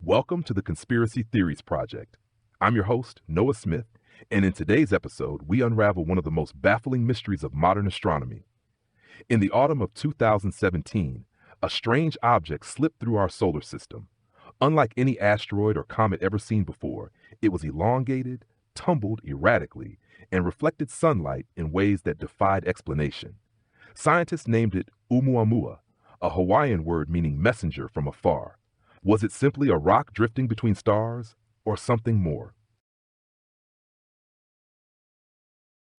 Welcome to the Conspiracy Theories Project. I'm your host, Noah Smith, and in today's episode, we unravel one of the most baffling mysteries of modern astronomy. In the autumn of 2017, a strange object slipped through our solar system. Unlike any asteroid or comet ever seen before, it was elongated, tumbled erratically, and reflected sunlight in ways that defied explanation. Scientists named it Oumuamua, a Hawaiian word meaning messenger from afar. Was it simply a rock drifting between stars, or something more?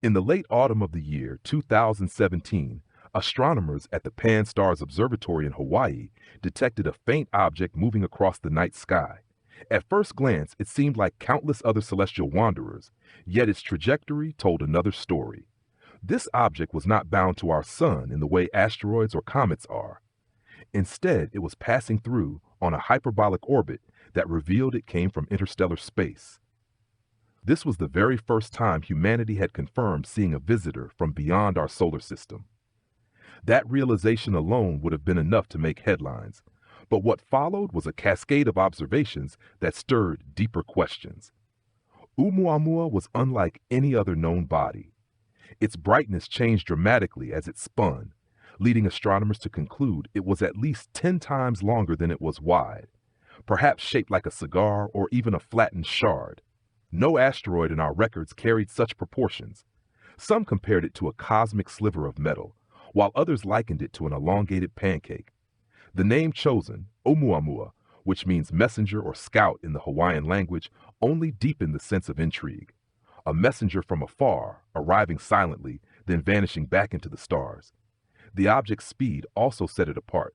In the late autumn of the year 2017, astronomers at the Pan-STARRS Observatory in Hawaii detected a faint object moving across the night sky. At first glance, it seemed like countless other celestial wanderers, yet its trajectory told another story. This object was not bound to our sun in the way asteroids or comets are. Instead, it was passing through on a hyperbolic orbit that revealed it came from interstellar space. This was the very first time humanity had confirmed seeing a visitor from beyond our solar system. That realization alone would have been enough to make headlines, but what followed was a cascade of observations that stirred deeper questions. Oumuamua was unlike any other known body. Its brightness changed dramatically as it spun, leading astronomers to conclude it was at least 10 times longer than it was wide, perhaps shaped like a cigar or even a flattened shard. No asteroid in our records carried such proportions. Some compared it to a cosmic sliver of metal, while others likened it to an elongated pancake. The name chosen, Oumuamua, which means messenger or scout in the Hawaiian language, only deepened the sense of intrigue. A messenger from afar, arriving silently, then vanishing back into the stars. The object's speed also set it apart.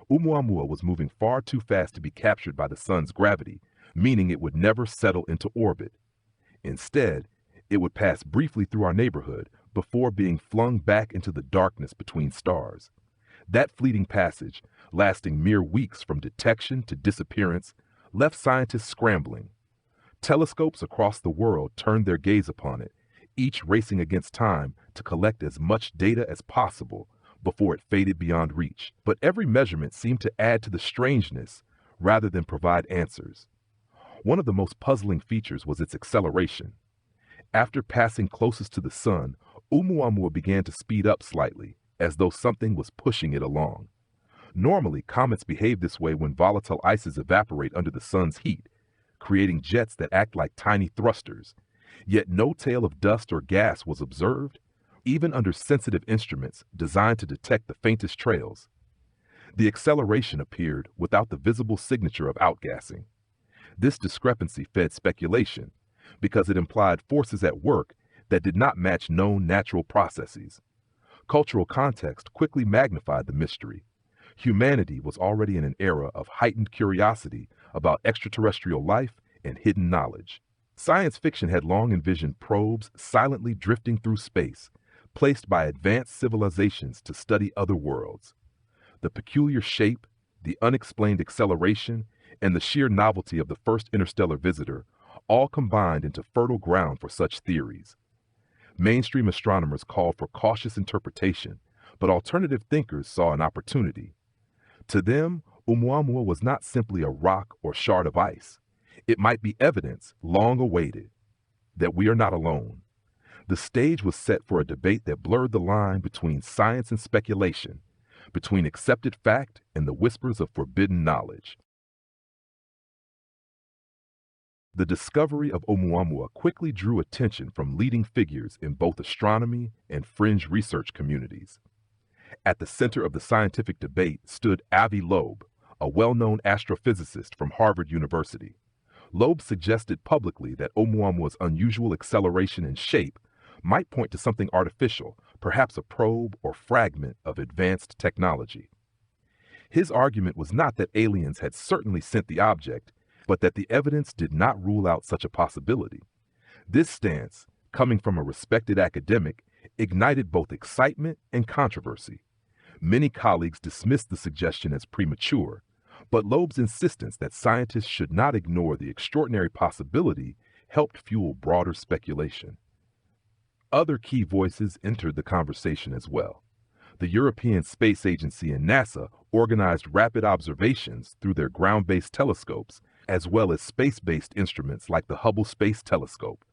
Oumuamua was moving far too fast to be captured by the sun's gravity, meaning it would never settle into orbit. Instead, it would pass briefly through our neighborhood before being flung back into the darkness between stars. That fleeting passage, lasting mere weeks from detection to disappearance, left scientists scrambling. Telescopes across the world turned their gaze upon it, each racing against time to collect as much data as possible before it faded beyond reach. But every measurement seemed to add to the strangeness rather than provide answers. One of the most puzzling features was its acceleration. After passing closest to the sun, Oumuamua began to speed up slightly, as though something was pushing it along. Normally, comets behave this way when volatile ices evaporate under the sun's heat, creating jets that act like tiny thrusters. Yet no tail of dust or gas was observed, even under sensitive instruments designed to detect the faintest trails. The acceleration appeared without the visible signature of outgassing. This discrepancy fed speculation, because it implied forces at work that did not match known natural processes. Cultural context quickly magnified the mystery. Humanity was already in an era of heightened curiosity about extraterrestrial life and hidden knowledge. Science fiction had long envisioned probes silently drifting through space, placed by advanced civilizations to study other worlds. The peculiar shape, the unexplained acceleration, and the sheer novelty of the first interstellar visitor all combined into fertile ground for such theories. Mainstream astronomers called for cautious interpretation, but alternative thinkers saw an opportunity. To them, Oumuamua was not simply a rock or shard of ice. It might be evidence, long awaited, that we are not alone. The stage was set for a debate that blurred the line between science and speculation, between accepted fact and the whispers of forbidden knowledge. The discovery of Oumuamua quickly drew attention from leading figures in both astronomy and fringe research communities. At the center of the scientific debate stood Avi Loeb, a well-known astrophysicist from Harvard University. Loeb suggested publicly that Oumuamua's unusual acceleration and shape might point to something artificial, perhaps a probe or fragment of advanced technology. His argument was not that aliens had certainly sent the object, but that the evidence did not rule out such a possibility. This stance, coming from a respected academic, ignited both excitement and controversy. Many colleagues dismissed the suggestion as premature, but Loeb's insistence that scientists should not ignore the extraordinary possibility helped fuel broader speculation. Other key voices entered the conversation as well. The European Space Agency and NASA organized rapid observations through their ground-based telescopes as well as space-based instruments like the Hubble Space Telescope.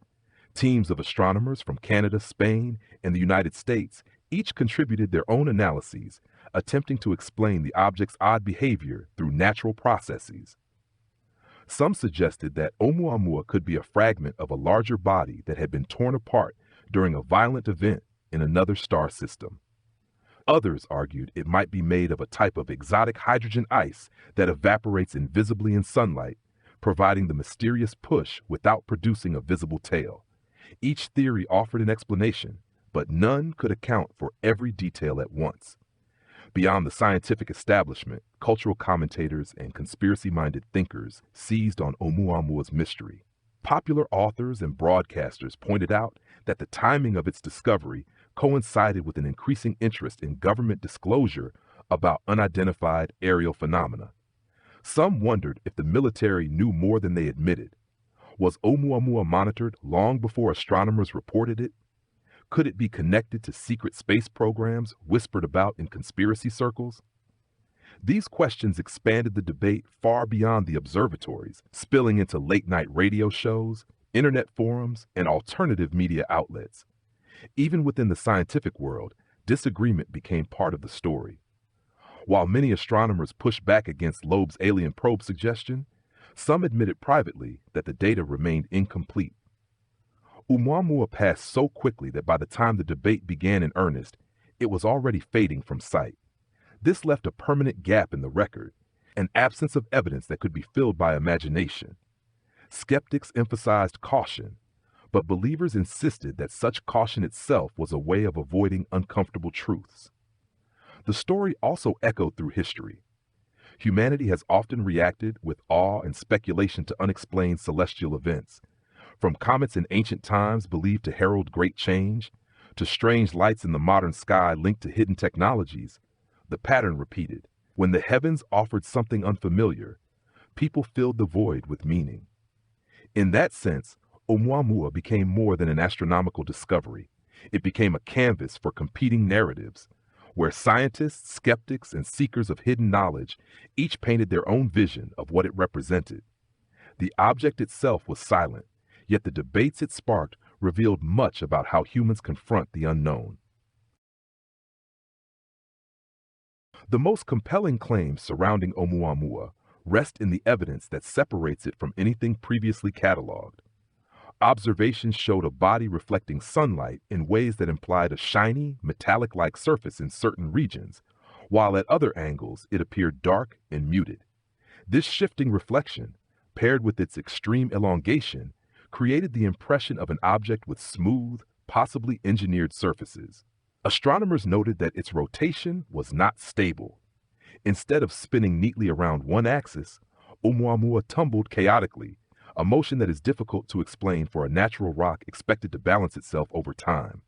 Teams of astronomers from Canada, Spain, and the United States each contributed their own analyses, attempting to explain the object's odd behavior through natural processes. Some suggested that Oumuamua could be a fragment of a larger body that had been torn apart during a violent event in another star system. Others argued it might be made of a type of exotic hydrogen ice that evaporates invisibly in sunlight, providing the mysterious push without producing a visible tail. Each theory offered an explanation, but none could account for every detail at once. Beyond the scientific establishment, cultural commentators and conspiracy-minded thinkers seized on Oumuamua's mystery. Popular authors and broadcasters pointed out that the timing of its discovery coincided with an increasing interest in government disclosure about unidentified aerial phenomena. Some wondered if the military knew more than they admitted. Was Oumuamua monitored long before astronomers reported it? Could it be connected to secret space programs whispered about in conspiracy circles? These questions expanded the debate far beyond the observatories, spilling into late-night radio shows, internet forums, and alternative media outlets. Even within the scientific world, disagreement became part of the story. While many astronomers pushed back against Loeb's alien probe suggestion, some admitted privately that the data remained incomplete. Oumuamua passed so quickly that by the time the debate began in earnest, it was already fading from sight. This left a permanent gap in the record, an absence of evidence that could be filled by imagination. Skeptics emphasized caution, but believers insisted that such caution itself was a way of avoiding uncomfortable truths. The story also echoed through history. Humanity has often reacted with awe and speculation to unexplained celestial events, from comets in ancient times believed to herald great change, to strange lights in the modern sky linked to hidden technologies. The pattern repeated. When the heavens offered something unfamiliar, people filled the void with meaning. In that sense, Oumuamua became more than an astronomical discovery. It became a canvas for competing narratives, where scientists, skeptics, and seekers of hidden knowledge each painted their own vision of what it represented. The object itself was silent, yet the debates it sparked revealed much about how humans confront the unknown. The most compelling claims surrounding Oumuamua rest in the evidence that separates it from anything previously cataloged. Observations showed a body reflecting sunlight in ways that implied a shiny, metallic-like surface in certain regions, while at other angles it appeared dark and muted. This shifting reflection, paired with its extreme elongation, created the impression of an object with smooth, possibly engineered surfaces. Astronomers noted that its rotation was not stable. Instead of spinning neatly around one axis, Oumuamua tumbled chaotically, a motion that is difficult to explain for a natural rock expected to balance itself over time.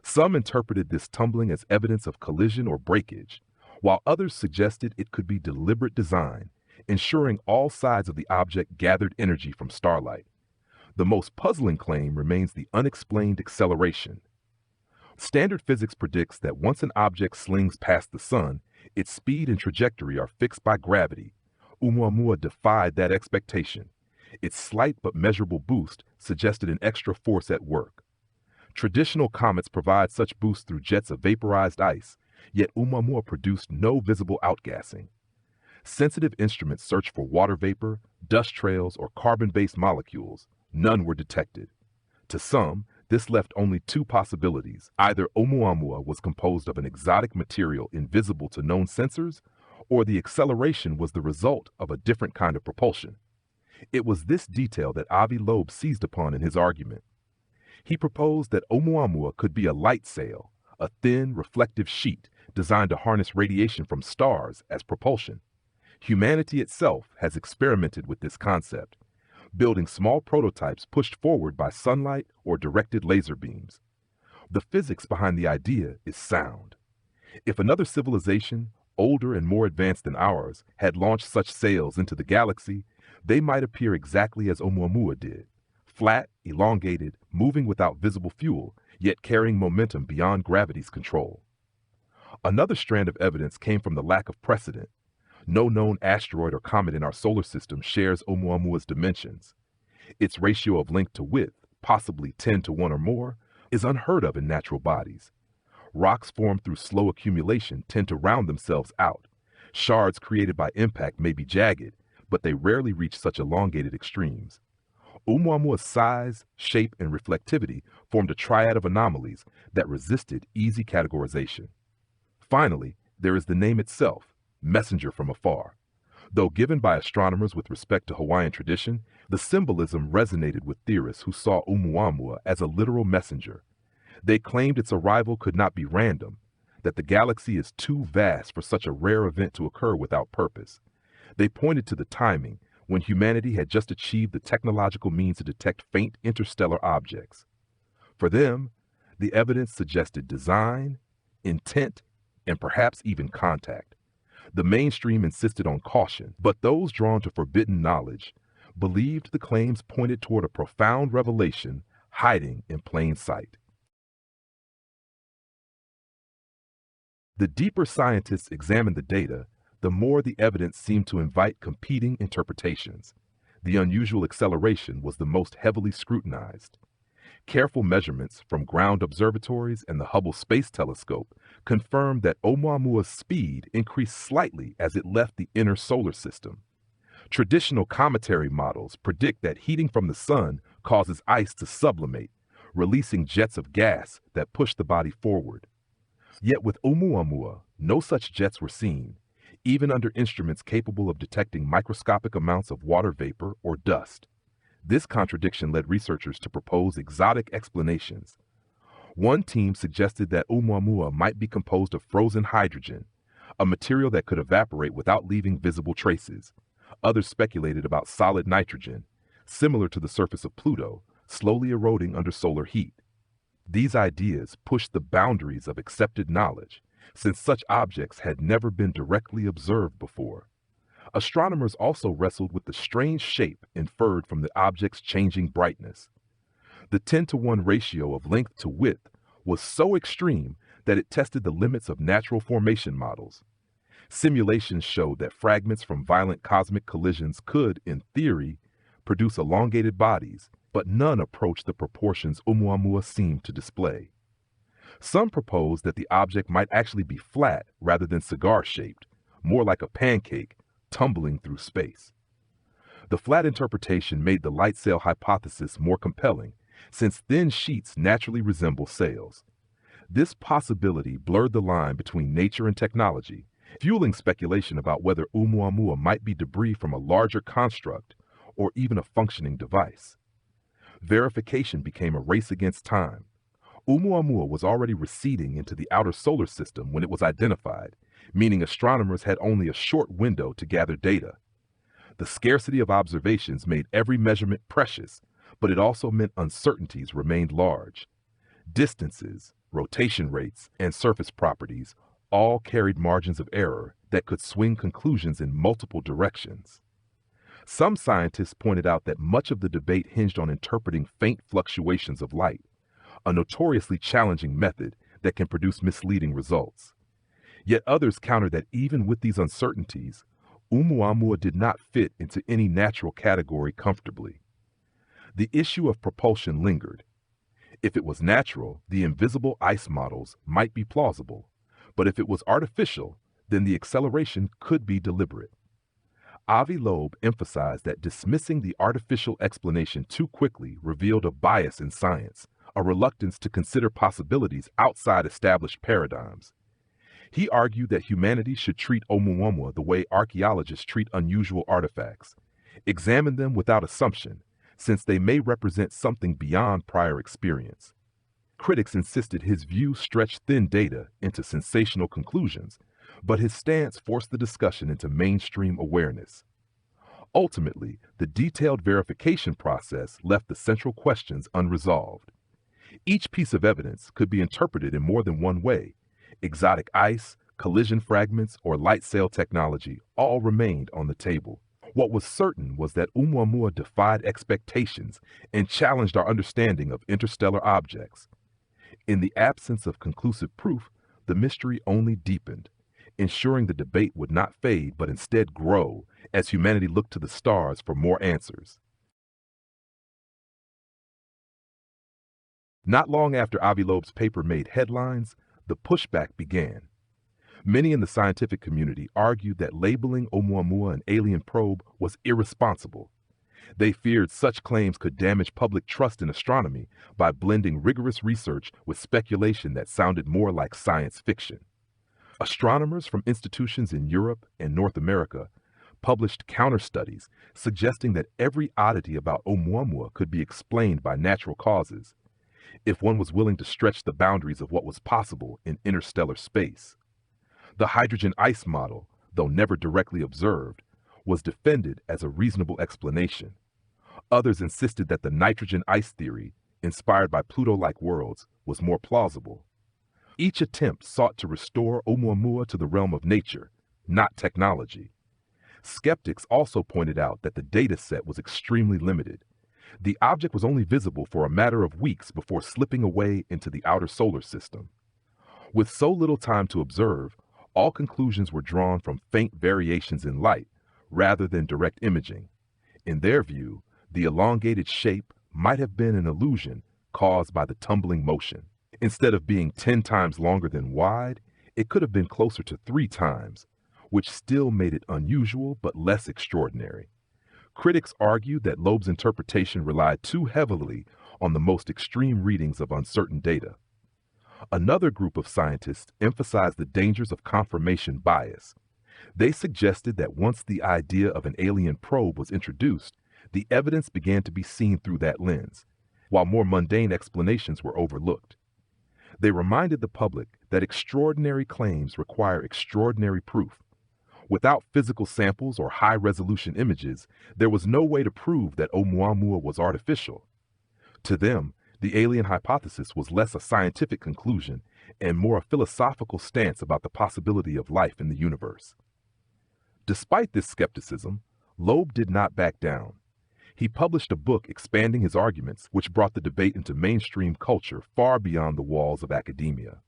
Some interpreted this tumbling as evidence of collision or breakage, while others suggested it could be deliberate design, ensuring all sides of the object gathered energy from starlight. The most puzzling claim remains the unexplained acceleration. Standard physics predicts that once an object slings past the sun, its speed and trajectory are fixed by gravity. Oumuamua defied that expectation. Its slight but measurable boost suggested an extra force at work. Traditional comets provide such boosts through jets of vaporized ice, yet Oumuamua produced no visible outgassing. Sensitive instruments searched for water vapor, dust trails, or carbon-based molecules. None were detected. To some, this left only two possibilities. Either Oumuamua was composed of an exotic material invisible to known sensors, or the acceleration was the result of a different kind of propulsion. It was this detail that Avi Loeb seized upon in his argument. He proposed that Oumuamua could be a light sail, a thin, reflective sheet designed to harness radiation from stars as propulsion. Humanity itself has experimented with this concept, building small prototypes pushed forward by sunlight or directed laser beams. The physics behind the idea is sound. If another civilization, older and more advanced than ours, had launched such sails into the galaxy, they might appear exactly as Oumuamua did, flat, elongated, moving without visible fuel, yet carrying momentum beyond gravity's control. Another strand of evidence came from the lack of precedent. No known asteroid or comet in our solar system shares Oumuamua's dimensions. Its ratio of length to width, possibly 10 to 1 or more, is unheard of in natural bodies. Rocks formed through slow accumulation tend to round themselves out. Shards created by impact may be jagged, but they rarely reach such elongated extremes. Oumuamua's size, shape, and reflectivity formed a triad of anomalies that resisted easy categorization. Finally, there is the name itself, messenger from afar. Though given by astronomers with respect to Hawaiian tradition, the symbolism resonated with theorists who saw Oumuamua as a literal messenger. They claimed its arrival could not be random, that the galaxy is too vast for such a rare event to occur without purpose. They pointed to the timing, when humanity had just achieved the technological means to detect faint interstellar objects. For them, the evidence suggested design, intent, and perhaps even contact. The mainstream insisted on caution, but those drawn to forbidden knowledge believed the claims pointed toward a profound revelation hiding in plain sight. The deeper scientists examined the data, the more the evidence seemed to invite competing interpretations. The unusual acceleration was the most heavily scrutinized. Careful measurements from ground observatories and the Hubble Space Telescope confirmed that Oumuamua's speed increased slightly as it left the inner solar system. Traditional cometary models predict that heating from the sun causes ice to sublimate, releasing jets of gas that push the body forward. Yet with Oumuamua, no such jets were seen, even under instruments capable of detecting microscopic amounts of water vapor or dust. This contradiction led researchers to propose exotic explanations. One team suggested that Oumuamua might be composed of frozen hydrogen, a material that could evaporate without leaving visible traces. Others speculated about solid nitrogen, similar to the surface of Pluto, slowly eroding under solar heat. These ideas pushed the boundaries of accepted knowledge, since such objects had never been directly observed before. Astronomers also wrestled with the strange shape inferred from the object's changing brightness. The 10 to 1 ratio of length to width was so extreme that it tested the limits of natural formation models. Simulations showed that fragments from violent cosmic collisions could, in theory, produce elongated bodies, but none approached the proportions Oumuamua seemed to display. Some proposed that the object might actually be flat rather than cigar-shaped, more like a pancake tumbling through space. The flat interpretation made the light sail hypothesis more compelling, since thin sheets naturally resemble sails. This possibility blurred the line between nature and technology, fueling speculation about whether Oumuamua might be debris from a larger construct or even a functioning device. Verification became a race against time. Oumuamua was already receding into the outer solar system when it was identified, meaning astronomers had only a short window to gather data. The scarcity of observations made every measurement precious, but it also meant uncertainties remained large. Distances, rotation rates, and surface properties all carried margins of error that could swing conclusions in multiple directions. Some scientists pointed out that much of the debate hinged on interpreting faint fluctuations of light, a notoriously challenging method that can produce misleading results. Yet others countered that even with these uncertainties, Oumuamua did not fit into any natural category comfortably. The issue of propulsion lingered. If it was natural, the invisible ice models might be plausible, but if it was artificial, then the acceleration could be deliberate. Avi Loeb emphasized that dismissing the artificial explanation too quickly revealed a bias in science, a reluctance to consider possibilities outside established paradigms. He argued that humanity should treat Oumuamua the way archaeologists treat unusual artifacts, examine them without assumption, since they may represent something beyond prior experience. Critics insisted his view stretched thin data into sensational conclusions, but his stance forced the discussion into mainstream awareness. Ultimately, the detailed verification process left the central questions unresolved. Each piece of evidence could be interpreted in more than one way. Exotic ice, collision fragments, or light sail technology all remained on the table. What was certain was that Oumuamua defied expectations and challenged our understanding of interstellar objects. In the absence of conclusive proof, the mystery only deepened. ensuring the debate would not fade but instead grow as humanity looked to the stars for more answers. Not long after Avi Loeb's paper made headlines, the pushback began. Many in the scientific community argued that labeling Oumuamua an alien probe was irresponsible. They feared such claims could damage public trust in astronomy by blending rigorous research with speculation that sounded more like science fiction. Astronomers from institutions in Europe and North America published counter-studies suggesting that every oddity about Oumuamua could be explained by natural causes, if one was willing to stretch the boundaries of what was possible in interstellar space. The hydrogen ice model, though never directly observed, was defended as a reasonable explanation. Others insisted that the nitrogen ice theory, inspired by Pluto-like worlds, was more plausible. Each attempt sought to restore Oumuamua to the realm of nature, not technology. Skeptics also pointed out that the data set was extremely limited. The object was only visible for a matter of weeks before slipping away into the outer solar system. With so little time to observe, all conclusions were drawn from faint variations in light rather than direct imaging. In their view, the elongated shape might have been an illusion caused by the tumbling motion. Instead of being 10 times longer than wide, it could have been closer to 3 times, which still made it unusual but less extraordinary. Critics argued that Loeb's interpretation relied too heavily on the most extreme readings of uncertain data. Another group of scientists emphasized the dangers of confirmation bias. They suggested that once the idea of an alien probe was introduced, the evidence began to be seen through that lens, while more mundane explanations were overlooked. They reminded the public that extraordinary claims require extraordinary proof. Without physical samples or high-resolution images, there was no way to prove that Oumuamua was artificial. To them, the alien hypothesis was less a scientific conclusion and more a philosophical stance about the possibility of life in the universe. Despite this skepticism, Loeb did not back down. He published a book expanding his arguments, which brought the debate into mainstream culture far beyond the walls of academia.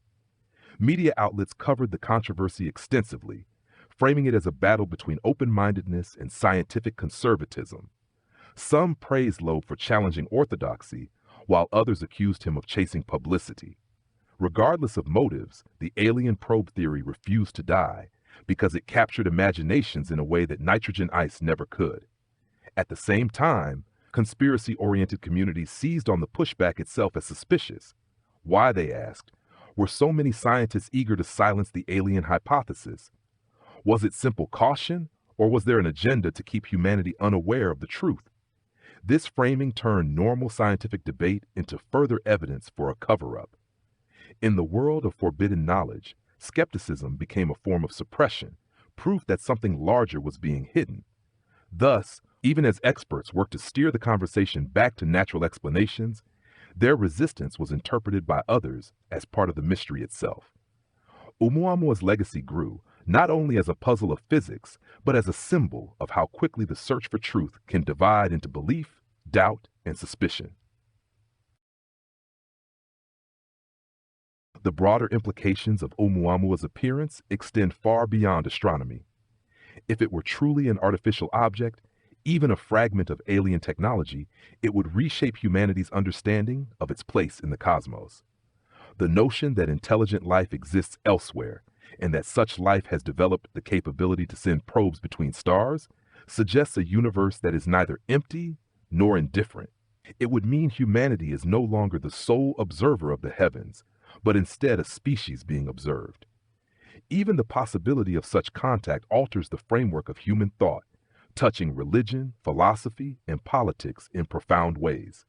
Media outlets covered the controversy extensively, framing it as a battle between open-mindedness and scientific conservatism. Some praised Loeb for challenging orthodoxy, while others accused him of chasing publicity. Regardless of motives, the alien probe theory refused to die because it captured imaginations in a way that nitrogen ice never could. At the same time, conspiracy-oriented communities seized on the pushback itself as suspicious. Why, they asked, were so many scientists eager to silence the alien hypothesis? Was it simple caution, or was there an agenda to keep humanity unaware of the truth? This framing turned normal scientific debate into further evidence for a cover-up. In the world of forbidden knowledge, skepticism became a form of suppression, proof that something larger was being hidden. Thus, even as experts worked to steer the conversation back to natural explanations, their resistance was interpreted by others as part of the mystery itself. Oumuamua's legacy grew, not only as a puzzle of physics, but as a symbol of how quickly the search for truth can divide into belief, doubt, and suspicion. The broader implications of Oumuamua's appearance extend far beyond astronomy. If it were truly an artificial object, even a fragment of alien technology, it would reshape humanity's understanding of its place in the cosmos. The notion that intelligent life exists elsewhere, and that such life has developed the capability to send probes between stars, suggests a universe that is neither empty nor indifferent. It would mean humanity is no longer the sole observer of the heavens, but instead a species being observed. Even the possibility of such contact alters the framework of human thought, touching religion, philosophy, and politics in profound ways.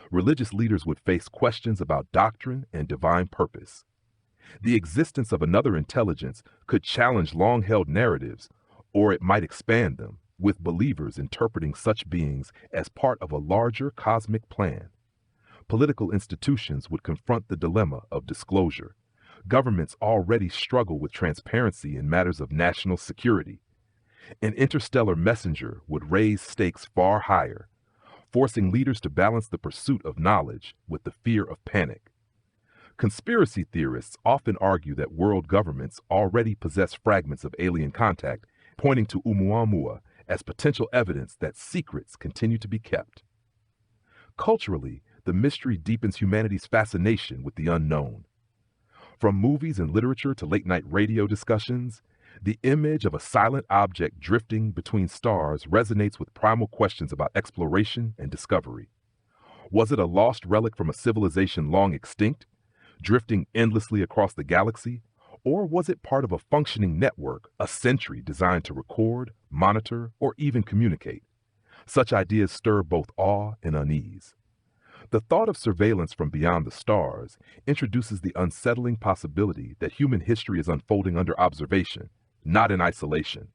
Religious leaders would face questions about doctrine and divine purpose. The existence of another intelligence could challenge long-held narratives, or it might expand them, with believers interpreting such beings as part of a larger cosmic plan. Political institutions would confront the dilemma of disclosure. Governments already struggle with transparency in matters of national security. An interstellar messenger would raise stakes far higher, forcing leaders to balance the pursuit of knowledge with the fear of panic. Conspiracy theorists often argue that world governments already possess fragments of alien contact, pointing to Oumuamua as potential evidence that secrets continue to be kept. Culturally, the mystery deepens humanity's fascination with the unknown. From movies and literature to late-night radio discussions, the image of a silent object drifting between stars resonates with primal questions about exploration and discovery. Was it a lost relic from a civilization long extinct, drifting endlessly across the galaxy? Or was it part of a functioning network, a sentry designed to record, monitor, or even communicate? Such ideas stir both awe and unease. The thought of surveillance from beyond the stars introduces the unsettling possibility that human history is unfolding under observation, not in isolation.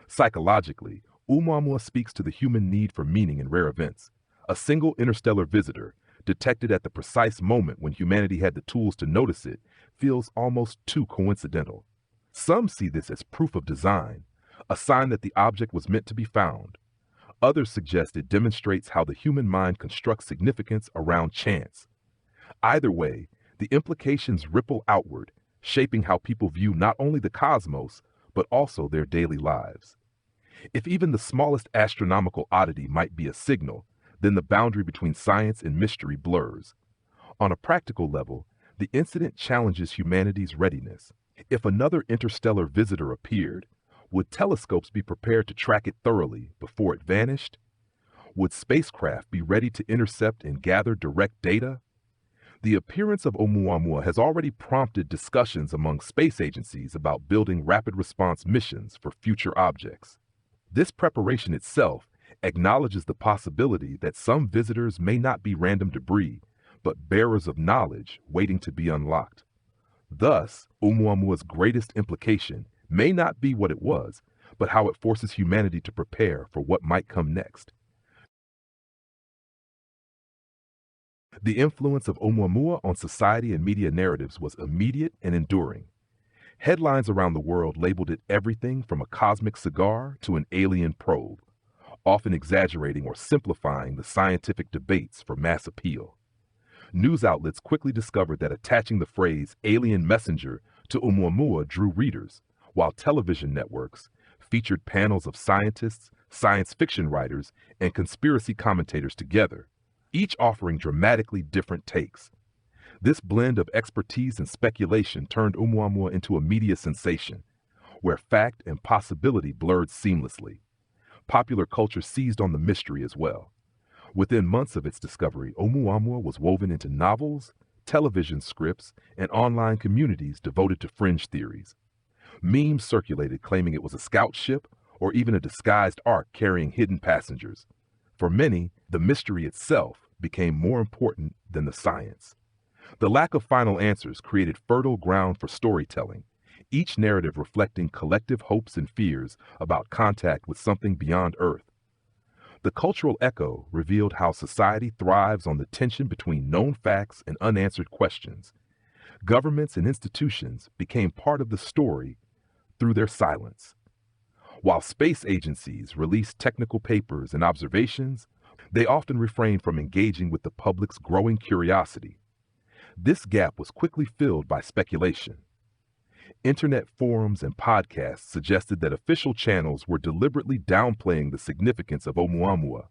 Psychologically, Oumuamua speaks to the human need for meaning in rare events. A single interstellar visitor, detected at the precise moment when humanity had the tools to notice it, feels almost too coincidental. Some see this as proof of design, a sign that the object was meant to be found. Others suggest it demonstrates how the human mind constructs significance around chance. Either way, the implications ripple outward, shaping how people view not only the cosmos, but also their daily lives. If even the smallest astronomical oddity might be a signal, then the boundary between science and mystery blurs. On a practical level, the incident challenges humanity's readiness. If another interstellar visitor appeared, would telescopes be prepared to track it thoroughly before it vanished? Would spacecraft be ready to intercept and gather direct data? The appearance of Oumuamua has already prompted discussions among space agencies about building rapid response missions for future objects. This preparation itself acknowledges the possibility that some visitors may not be random debris, but bearers of knowledge waiting to be unlocked. Thus, Oumuamua's greatest implication may not be what it was, but how it forces humanity to prepare for what might come next. The influence of Oumuamua on society and media narratives was immediate and enduring. Headlines around the world labeled it everything from a cosmic cigar to an alien probe, often exaggerating or simplifying the scientific debates for mass appeal. News outlets quickly discovered that attaching the phrase alien messenger to Oumuamua drew readers, while television networks featured panels of scientists, science fiction writers, and conspiracy commentators together, each offering dramatically different takes. This blend of expertise and speculation turned Oumuamua into a media sensation, where fact and possibility blurred seamlessly. Popular culture seized on the mystery as well. Within months of its discovery, Oumuamua was woven into novels, television scripts, and online communities devoted to fringe theories. Memes circulated claiming it was a scout ship or even a disguised ark carrying hidden passengers. For many, the mystery itself became more important than the science. The lack of final answers created fertile ground for storytelling, each narrative reflecting collective hopes and fears about contact with something beyond Earth. The cultural echo revealed how society thrives on the tension between known facts and unanswered questions. Governments and institutions became part of the story through their silence. While space agencies released technical papers and observations, they often refrained from engaging with the public's growing curiosity. This gap was quickly filled by speculation. Internet forums and podcasts suggested that official channels were deliberately downplaying the significance of Oumuamua.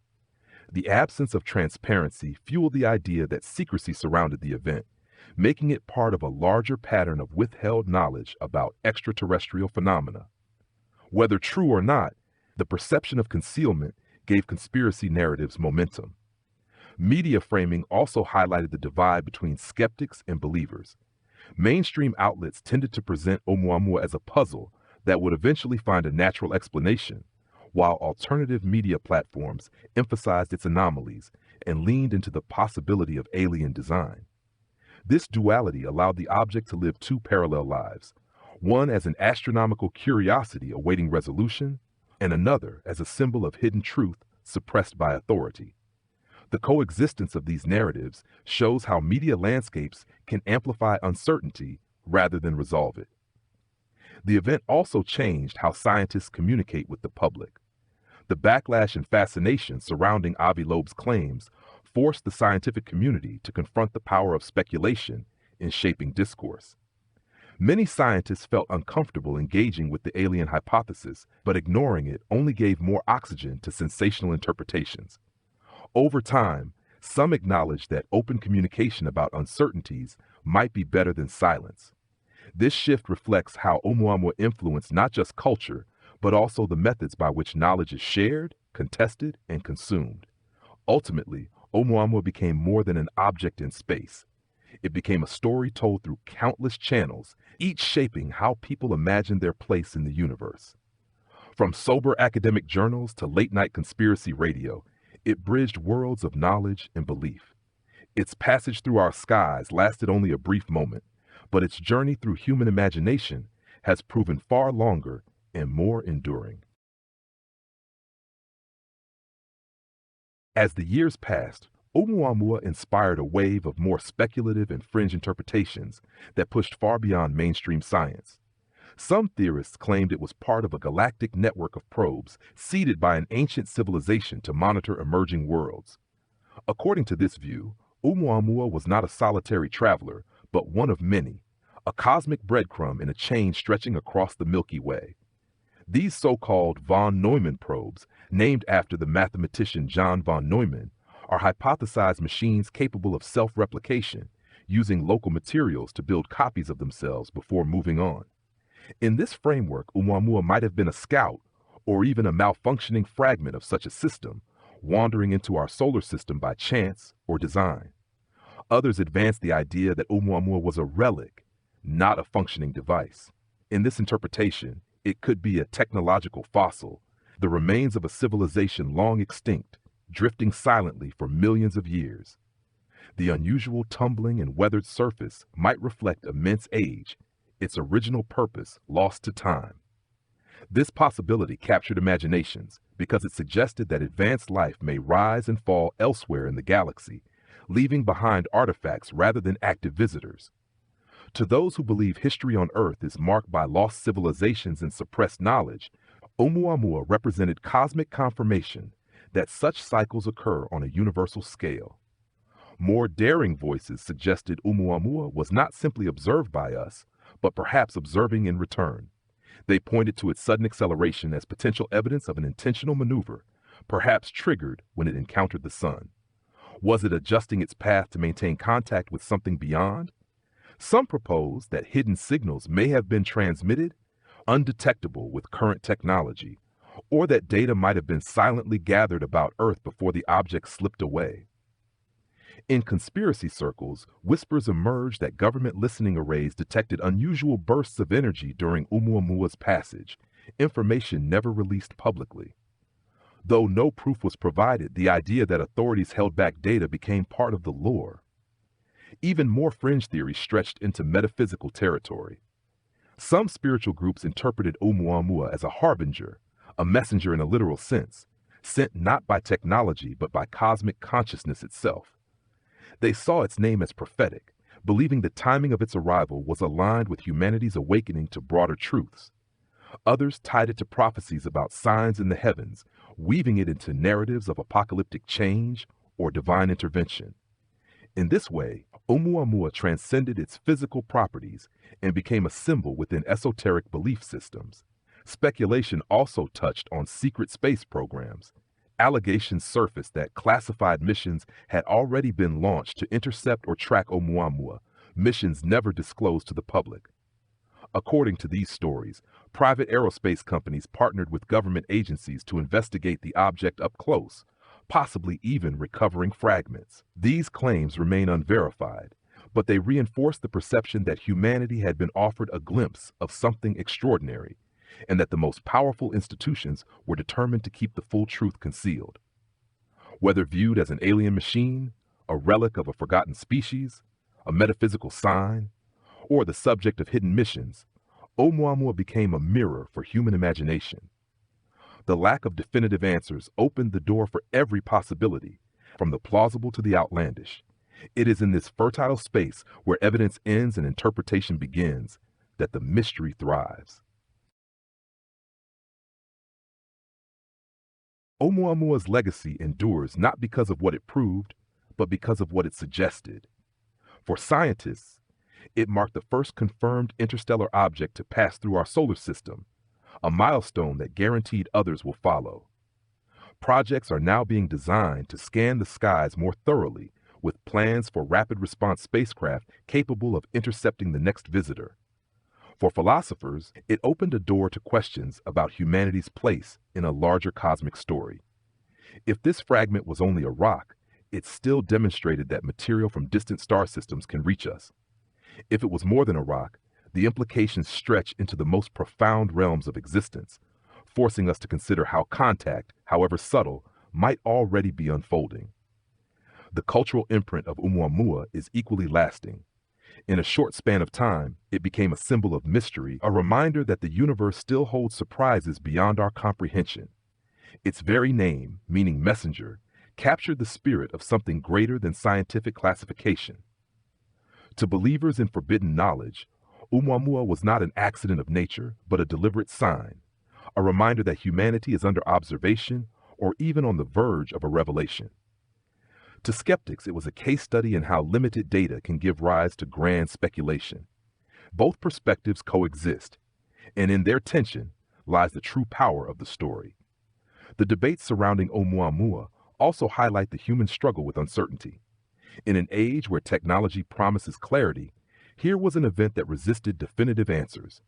The absence of transparency fueled the idea that secrecy surrounded the event, making it part of a larger pattern of withheld knowledge about extraterrestrial phenomena. Whether true or not, the perception of concealment gave conspiracy narratives momentum. Media framing also highlighted the divide between skeptics and believers. Mainstream outlets tended to present Oumuamua as a puzzle that would eventually find a natural explanation, while alternative media platforms emphasized its anomalies and leaned into the possibility of alien design. This duality allowed the object to live two parallel lives, one as an astronomical curiosity awaiting resolution, and another as a symbol of hidden truth suppressed by authority. The coexistence of these narratives shows how media landscapes can amplify uncertainty rather than resolve it. The event also changed how scientists communicate with the public. The backlash and fascination surrounding Avi Loeb's claims forced the scientific community to confront the power of speculation in shaping discourse. Many scientists felt uncomfortable engaging with the alien hypothesis, but ignoring it only gave more oxygen to sensational interpretations. Over time, some acknowledged that open communication about uncertainties might be better than silence. This shift reflects how Oumuamua influenced not just culture, but also the methods by which knowledge is shared, contested, and consumed. Ultimately, Oumuamua became more than an object in space. It became a story told through countless channels, each shaping how people imagine their place in the universe. From sober academic journals to late-night conspiracy radio, it bridged worlds of knowledge and belief. Its passage through our skies lasted only a brief moment, but its journey through human imagination has proven far longer and more enduring. As the years passed, Oumuamua inspired a wave of more speculative and fringe interpretations that pushed far beyond mainstream science. Some theorists claimed it was part of a galactic network of probes seeded by an ancient civilization to monitor emerging worlds. According to this view, Oumuamua was not a solitary traveler, but one of many, a cosmic breadcrumb in a chain stretching across the Milky Way. These so-called von Neumann probes, named after the mathematician John von Neumann, are hypothesized machines capable of self-replication, using local materials to build copies of themselves before moving on. In this framework, Oumuamua might have been a scout, or even a malfunctioning fragment of such a system, wandering into our solar system by chance or design. Others advanced the idea that Oumuamua was a relic, not a functioning device. In this interpretation, it could be a technological fossil, the remains of a civilization long extinct, drifting silently for millions of years. The unusual tumbling and weathered surface might reflect immense age, its original purpose lost to time. This possibility captured imaginations because it suggested that advanced life may rise and fall elsewhere in the galaxy, leaving behind artifacts rather than active visitors. To those who believe history on Earth is marked by lost civilizations and suppressed knowledge, Oumuamua represented cosmic confirmation that such cycles occur on a universal scale. More daring voices suggested Oumuamua was not simply observed by us, but perhaps observing in return. They pointed to its sudden acceleration as potential evidence of an intentional maneuver, perhaps triggered when it encountered the sun. Was it adjusting its path to maintain contact with something beyond? Some propose that hidden signals may have been transmitted, undetectable with current technology, or that data might have been silently gathered about Earth before the object slipped away. In conspiracy circles, whispers emerged that government listening arrays detected unusual bursts of energy during Oumuamua's passage, information never released publicly. Though no proof was provided, the idea that authorities held back data became part of the lore. Even more fringe theories stretched into metaphysical territory. Some spiritual groups interpreted Oumuamua as a harbinger, a messenger in a literal sense, sent not by technology but by cosmic consciousness itself. They saw its name as prophetic, believing the timing of its arrival was aligned with humanity's awakening to broader truths. Others tied it to prophecies about signs in the heavens, weaving it into narratives of apocalyptic change or divine intervention. In this way, Oumuamua transcended its physical properties and became a symbol within esoteric belief systems. Speculation also touched on secret space programs. Allegations surfaced that classified missions had already been launched to intercept or track Oumuamua, missions never disclosed to the public. According to these stories, private aerospace companies partnered with government agencies to investigate the object up close, possibly even recovering fragments. These claims remain unverified, but they reinforce the perception that humanity had been offered a glimpse of something extraordinary, and that the most powerful institutions were determined to keep the full truth concealed. Whether viewed as an alien machine, a relic of a forgotten species, a metaphysical sign, or the subject of hidden missions, Oumuamua became a mirror for human imagination. The lack of definitive answers opened the door for every possibility, from the plausible to the outlandish. It is in this fertile space where evidence ends and interpretation begins that the mystery thrives. Oumuamua's legacy endures not because of what it proved, but because of what it suggested. For scientists, It marked the first confirmed interstellar object to pass through our solar system, a milestone that guaranteed others will follow. Projects are now being designed to scan the skies more thoroughly, with plans for rapid response spacecraft capable of intercepting the next visitor. For philosophers, it opened a door to questions about humanity's place in a larger cosmic story. If this fragment was only a rock, it still demonstrated that material from distant star systems can reach us. If it was more than a rock, the implications stretch into the most profound realms of existence, forcing us to consider how contact, however subtle, might already be unfolding. The cultural imprint of Oumuamua is equally lasting. In a short span of time, it became a symbol of mystery, a reminder that the universe still holds surprises beyond our comprehension. Its very name, meaning messenger, captured the spirit of something greater than scientific classification. To believers in forbidden knowledge, Oumuamua was not an accident of nature, but a deliberate sign, a reminder that humanity is under observation or even on the verge of a revelation. To skeptics, it was a case study in how limited data can give rise to grand speculation. Both perspectives coexist, and in their tension lies the true power of the story. The debates surrounding Oumuamua also highlight the human struggle with uncertainty. In an age where technology promises clarity, here was an event that resisted definitive answers.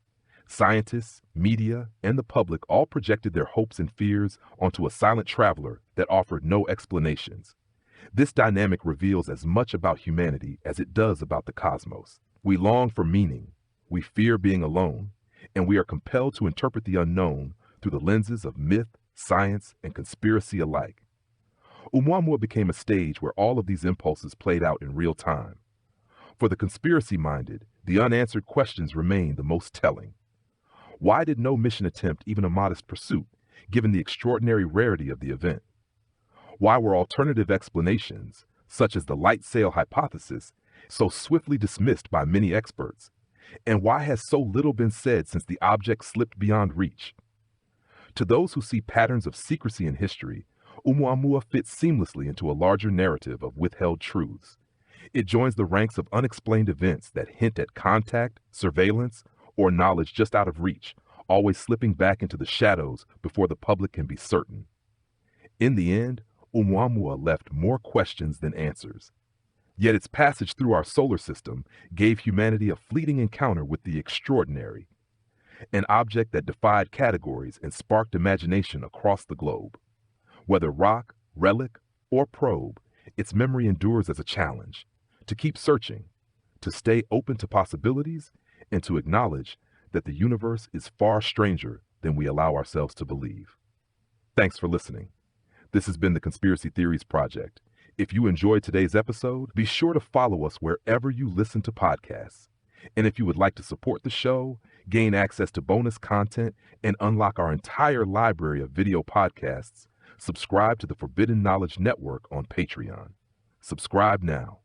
Scientists, media, and the public all projected their hopes and fears onto a silent traveler that offered no explanations. This dynamic reveals as much about humanity as it does about the cosmos. We long for meaning, we fear being alone, and we are compelled to interpret the unknown through the lenses of myth, science, and conspiracy alike. Oumuamua became a stage where all of these impulses played out in real time. For the conspiracy-minded, the unanswered questions remain the most telling. Why did no mission attempt even a modest pursuit, given the extraordinary rarity of the event? Why were alternative explanations, such as the light sail hypothesis, so swiftly dismissed by many experts? And why has so little been said since the object slipped beyond reach? To those who see patterns of secrecy in history, Oumuamua fits seamlessly into a larger narrative of withheld truths. It joins the ranks of unexplained events that hint at contact, surveillance, or knowledge just out of reach, always slipping back into the shadows before the public can be certain. In the end, Oumuamua left more questions than answers. Yet its passage through our solar system gave humanity a fleeting encounter with the extraordinary, an object that defied categories and sparked imagination across the globe. Whether rock, relic, or probe, its memory endures as a challenge to keep searching, to stay open to possibilities, and to acknowledge that the universe is far stranger than we allow ourselves to believe. Thanks for listening. This has been the Conspiracy Theories Project. If you enjoyed today's episode, be sure to follow us wherever you listen to podcasts. And if you would like to support the show, gain access to bonus content, and unlock our entire library of video podcasts, subscribe to the Forbidden Knowledge Network on Patreon. Subscribe now.